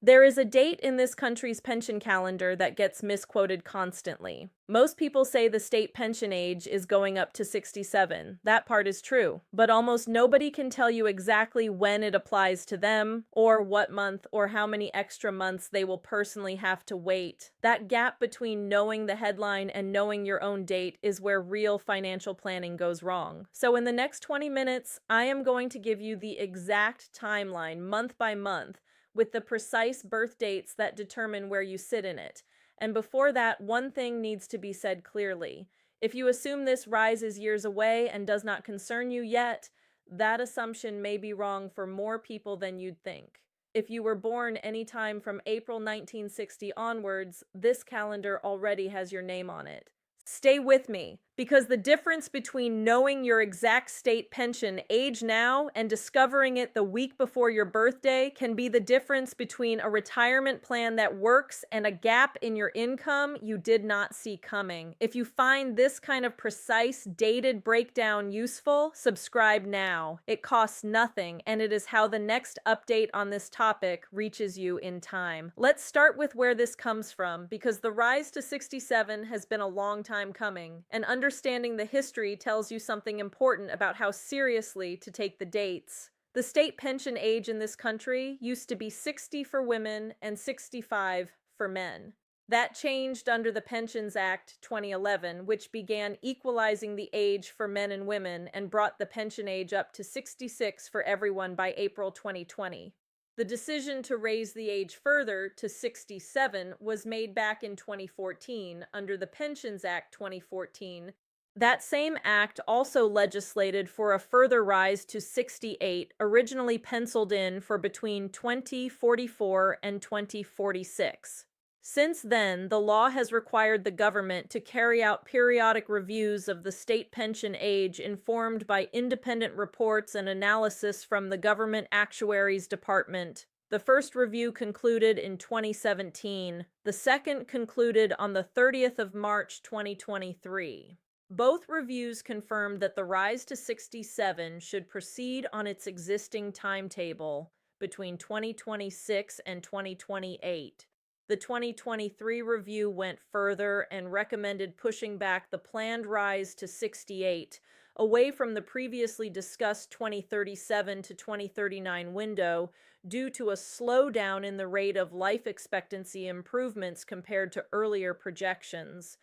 There is a date in this country's pension calendar that gets misquoted constantly. Most people say the state pension age is going up to 67. That part is true, but almost nobody can tell you exactly when it applies to them, or what month, or how many extra months they will personally have to wait. That gap between knowing the headline and knowing your own date is where real financial planning goes wrong. So in the next 20 minutes, I am going to give you the exact timeline, month by month, with the precise birth dates that determine where you sit in it. And before that, one thing needs to be said clearly. If you assume this rise is years away and does not concern you yet, that assumption may be wrong for more people than you'd think. If you were born anytime from April 1960 onwards, this calendar already has your name on it. Stay with me, because the difference between knowing your exact state pension age now and discovering it the week before your birthday can be the difference between a retirement plan that works and a gap in your income you did not see coming. If you find this kind of precise, dated breakdown useful, subscribe now. It costs nothing, and it is how the next update on this topic reaches you in time. Let's start with where this comes from, because the rise to 67 has been a long time coming, and understanding the history tells you something important about how seriously to take the dates. The state pension age in this country used to be 60 for women and 65 for men. That changed under the Pensions Act 2011, which began equalizing the age for men and women and brought the pension age up to 66 for everyone by April 2020. The decision to raise the age further to 67 was made back in 2014 under the Pensions Act 2014. That same act also legislated for a further rise to 68, originally penciled in for between 2044 and 2046. Since then, the law has required the government to carry out periodic reviews of the state pension age informed by independent reports and analysis from the Government Actuaries Department. The first review concluded in 2017. The second concluded on the 30th of March 2023. Both reviews confirmed that the rise to 67 should proceed on its existing timetable between 2026 and 2028. The 2023 review went further and recommended pushing back the planned rise to 68 away from the previously discussed 2037 to 2039 window due to a slowdown in the rate of life expectancy improvements compared to earlier projections.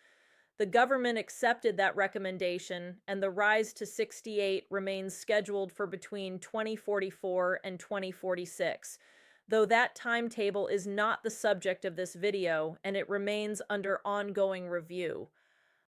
The government accepted that recommendation, and the rise to 68 remains scheduled for between 2044 and 2046. Though that timetable is not the subject of this video, and it remains under ongoing review.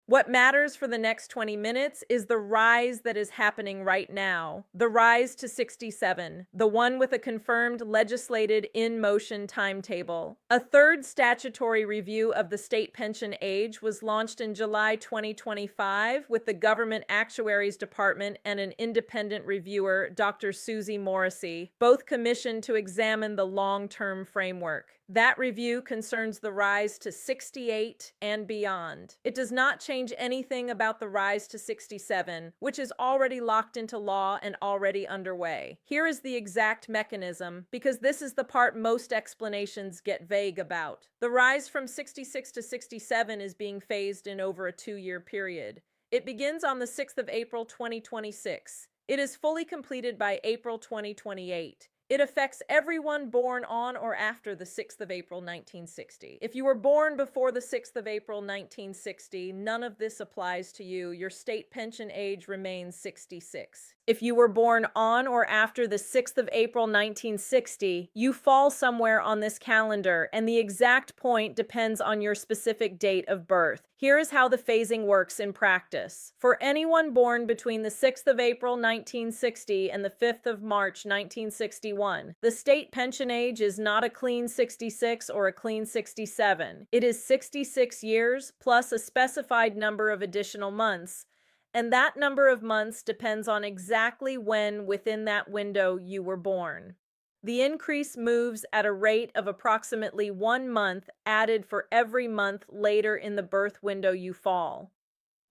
What matters for the next 20 minutes is the rise that is happening right now. The rise to 67, the one with a confirmed legislated in-motion timetable. A third statutory review of the state pension age was launched in July 2025 with the Government Actuaries Department and an independent reviewer, Dr. Susie Morrissey, both commissioned to examine the long-term framework. That review concerns the rise to 68 and beyond. It does not change anything about the rise to 67, which is already locked into law and already underway. Here is the exact mechanism, because this is the part most explanations get vague about. The rise from 66 to 67 is being phased in over a 2-year period. It begins on the 6th of April 2026. It is fully completed by April 2028. It affects everyone born on or after the 6th of April 1960. If you were born before the 6th of April 1960, none of this applies to you. Your state pension age remains 66. If you were born on or after the 6th of April 1960, you fall somewhere on this calendar, and the exact point depends on your specific date of birth. Here is how the phasing works in practice. For anyone born between the 6th of April 1960 and the 5th of March 1961, the state pension age is not a clean 66 or a clean 67. It is 66 years plus a specified number of additional months, and that number of months depends on exactly when within that window you were born. The increase moves at a rate of approximately 1 month added for every month later in the birth window you fall.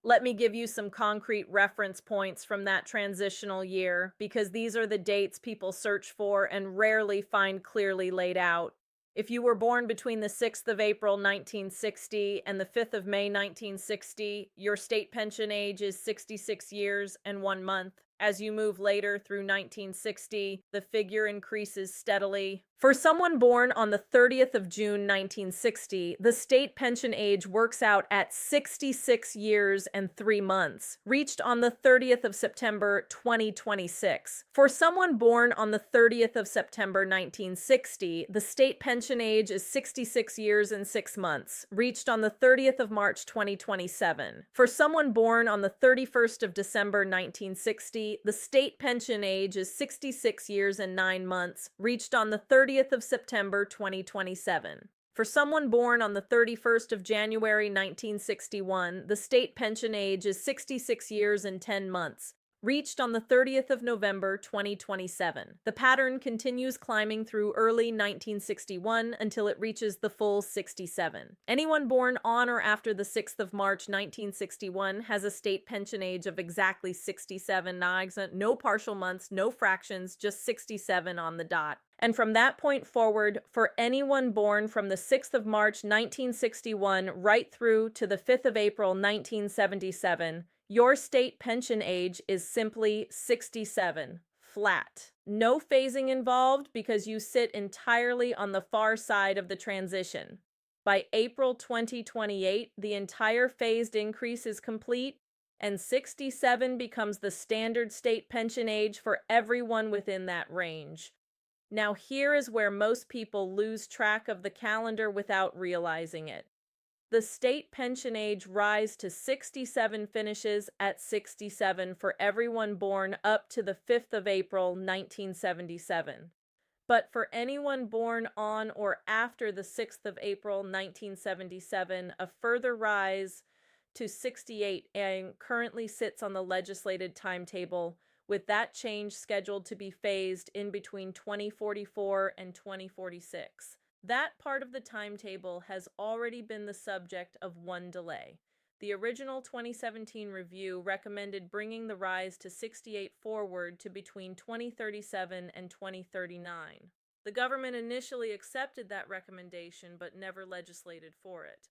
Let me give you some concrete reference points from that transitional year, because these are the dates people search for and rarely find clearly laid out. If you were born between the 6th of April 1960 and the 5th of May 1960, your state pension age is 66 years and 1 month. As you move later through 1960, the figure increases steadily. For someone born on the 30th of June 1960, the state pension age works out at 66 years and 3 months, reached on the 30th of September 2026. For someone born on the 30th of September 1960, the state pension age is 66 years and 6 months, reached on the 30th of March 2027. For someone born on the 31st of December 1960, the state pension age is 66 years and 9 months, reached on the 30th of September 2027. For someone born on the 31st of January 1961, the state pension age is 66 years and 10 months, reached on the 30th of November 2027. The pattern continues climbing through early 1961 until it reaches the full 67. Anyone born on or after the 6th of March 1961 has a state pension age of exactly 67, no partial months, no fractions, just 67 on the dot. And from that point forward, for anyone born from the 6th of March 1961 right through to the 5th of April 1977, your state pension age is simply 67, flat. No phasing involved because you sit entirely on the far side of the transition. By April 2028, the entire phased increase is complete, and 67 becomes the standard state pension age for everyone within that range. Now, here is where most people lose track of the calendar without realizing it. The state pension age rise to 67 finishes at 67 for everyone born up to the 5th of April 1977. But for anyone born on or after the 6th of April 1977, a further rise to 68 and currently sits on the legislated timetable, with that change scheduled to be phased in between 2044 and 2046. That part of the timetable has already been the subject of one delay. The original 2017 review recommended bringing the rise to 68 forward to between 2037 and 2039. The government initially accepted that recommendation but never legislated for it.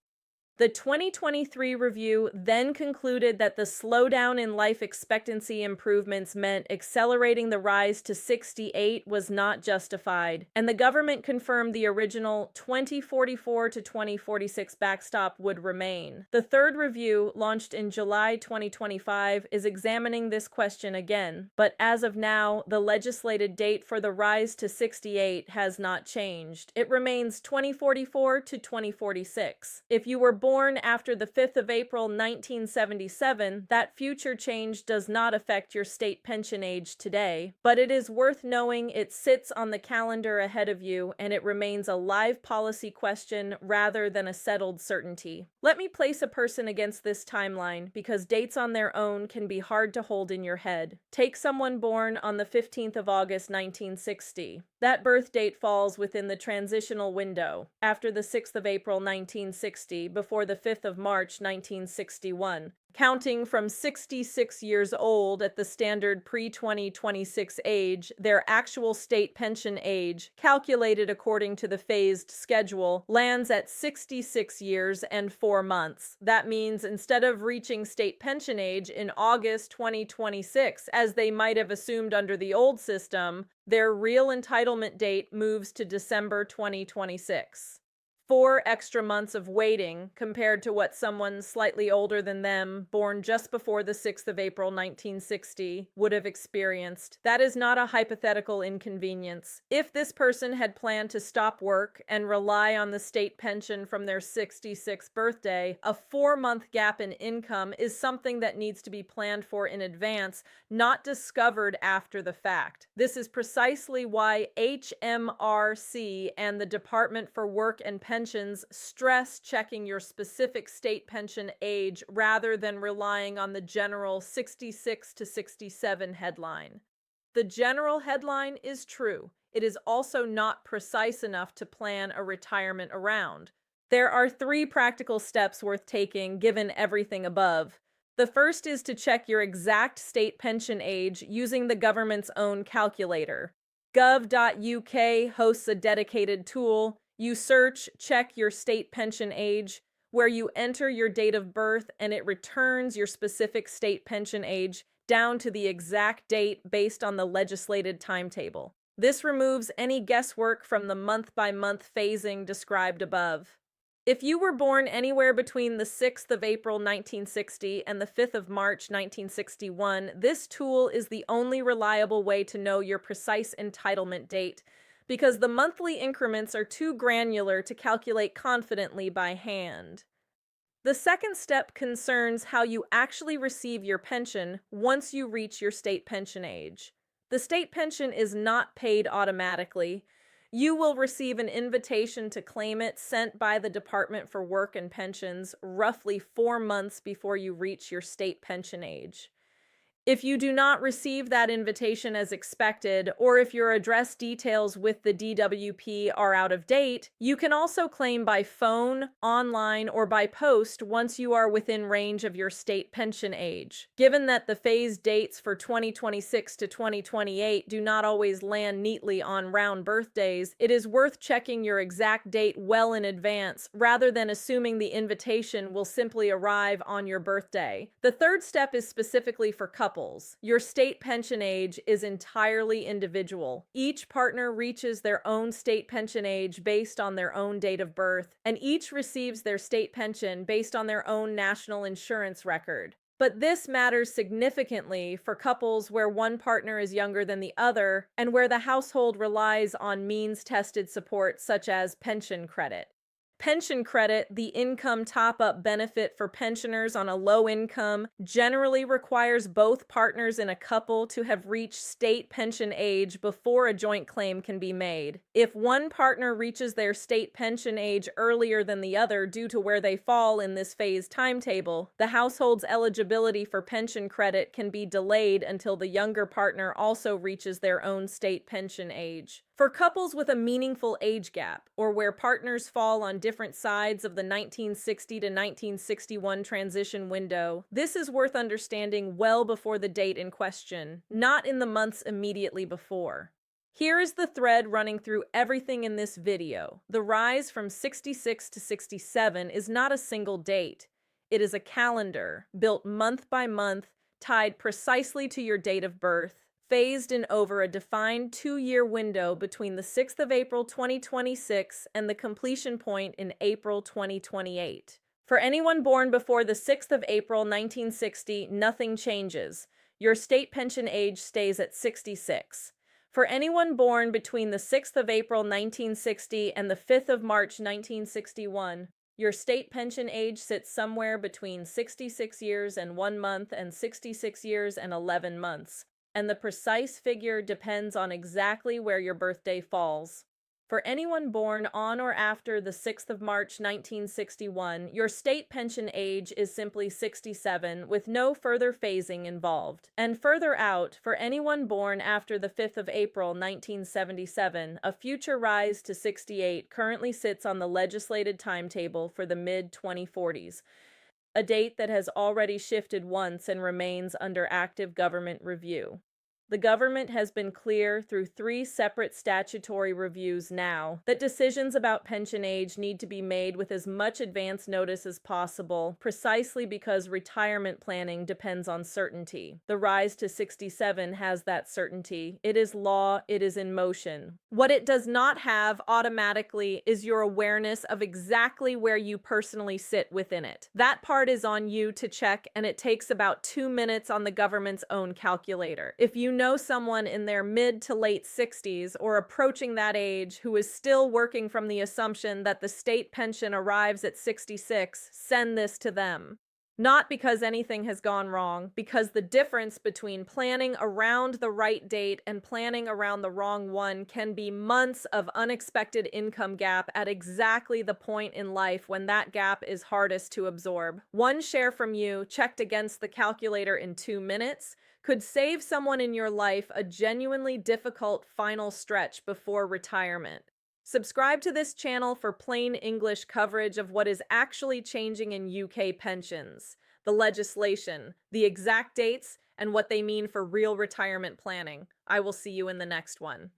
The 2023 review then concluded that the slowdown in life expectancy improvements meant accelerating the rise to 68 was not justified, and the government confirmed the original 2044 to 2046 backstop would remain. The third review, launched in July 2025, is examining this question again, but as of now, the legislated date for the rise to 68 has not changed. It remains 2044 to 2046. If you were born after the 5th of April 1977, that future change does not affect your state pension age today, but it is worth knowing it sits on the calendar ahead of you and it remains a live policy question rather than a settled certainty. Let me place a person against this timeline because dates on their own can be hard to hold in your head. Take someone born on the 15th of August 1960. That birth date falls within the transitional window, after the 6th of April 1960, before the 5th of March 1961. Counting from 66 years old at the standard pre-2026 age, their actual state pension age, calculated according to the phased schedule, lands at 66 years and 4 months. That means instead of reaching state pension age in August 2026, as they might have assumed under the old system, their real entitlement date moves to December 2026. 4 extra months of waiting compared to what someone slightly older than them, born just before the 6th of April 1960, would have experienced. That is not a hypothetical inconvenience. If this person had planned to stop work and rely on the state pension from their 66th birthday, a 4-month gap in income is something that needs to be planned for in advance, not discovered after the fact. This is precisely why HMRC and the Department for Work and Pensions stress checking your specific state pension age rather than relying on the general 66 to 67 headline. The general headline is true. It is also not precise enough to plan a retirement around. There are 3 practical steps worth taking given everything above. The first is to check your exact state pension age using the government's own calculator. Gov.uk hosts a dedicated tool. You search, check your state pension age, where you enter your date of birth and it returns your specific state pension age down to the exact date based on the legislated timetable. This removes any guesswork from the month-by-month phasing described above. If you were born anywhere between the 6th of April 1960 and the 5th of March 1961, this tool is the only reliable way to know your precise entitlement date, because the monthly increments are too granular to calculate confidently by hand. The second step concerns how you actually receive your pension once you reach your state pension age. The state pension is not paid automatically. You will receive an invitation to claim it sent by the Department for Work and Pensions roughly 4 months before you reach your state pension age. If you do not receive that invitation as expected, or if your address details with the DWP are out of date, you can also claim by phone, online, or by post once you are within range of your state pension age. Given that the phase dates for 2026 to 2028 do not always land neatly on round birthdays, it is worth checking your exact date well in advance, rather than assuming the invitation will simply arrive on your birthday. The third step is specifically for couples. Your state pension age is entirely individual. Each partner reaches their own state pension age based on their own date of birth, and each receives their state pension based on their own national insurance record. But this matters significantly for couples where one partner is younger than the other and where the household relies on means-tested support such as pension credit. Pension credit, the income top-up benefit for pensioners on a low income, generally requires both partners in a couple to have reached state pension age before a joint claim can be made. If one partner reaches their state pension age earlier than the other due to where they fall in this phase timetable, the household's eligibility for pension credit can be delayed until the younger partner also reaches their own state pension age. For couples with a meaningful age gap, or where partners fall on different sides of the 1960 to 1961 transition window, this is worth understanding well before the date in question, not in the months immediately before. Here is the thread running through everything in this video. The rise from 66 to 67 is not a single date. It is a calendar, built month by month, tied precisely to your date of birth, phased in over a defined 2-year window between the 6th of April 2026 and the completion point in April 2028. For anyone born before the 6th of April 1960, nothing changes. Your state pension age stays at 66. For anyone born between the 6th of April 1960 and the 5th of March 1961, your state pension age sits somewhere between 66 years and 1 month and 66 years and 11 months. And the precise figure depends on exactly where your birthday falls. For anyone born on or after the 6th of March 1961, your state pension age is simply 67 with no further phasing involved. And further out, for anyone born after the 5th of April 1977, a future rise to 68 currently sits on the legislated timetable for the mid-2040s. A date that has already shifted once and remains under active government review. The government has been clear through 3 separate statutory reviews now that decisions about pension age need to be made with as much advance notice as possible, precisely because retirement planning depends on certainty. The rise to 67 has that certainty. It is law, it is in motion. What it does not have automatically is your awareness of exactly where you personally sit within it. That part is on you to check, and it takes about 2 minutes on the government's own calculator. If you know someone in their mid to late 60s or approaching that age who is still working from the assumption that the state pension arrives at 66, send this to them. Not because anything has gone wrong, because the difference between planning around the right date and planning around the wrong one can be months of unexpected income gap at exactly the point in life when that gap is hardest to absorb. One share from you, checked against the calculator in 2 minutes, could save someone in your life a genuinely difficult final stretch before retirement. Subscribe to this channel for plain English coverage of what is actually changing in UK pensions, the legislation, the exact dates, and what they mean for real retirement planning. I will see you in the next one.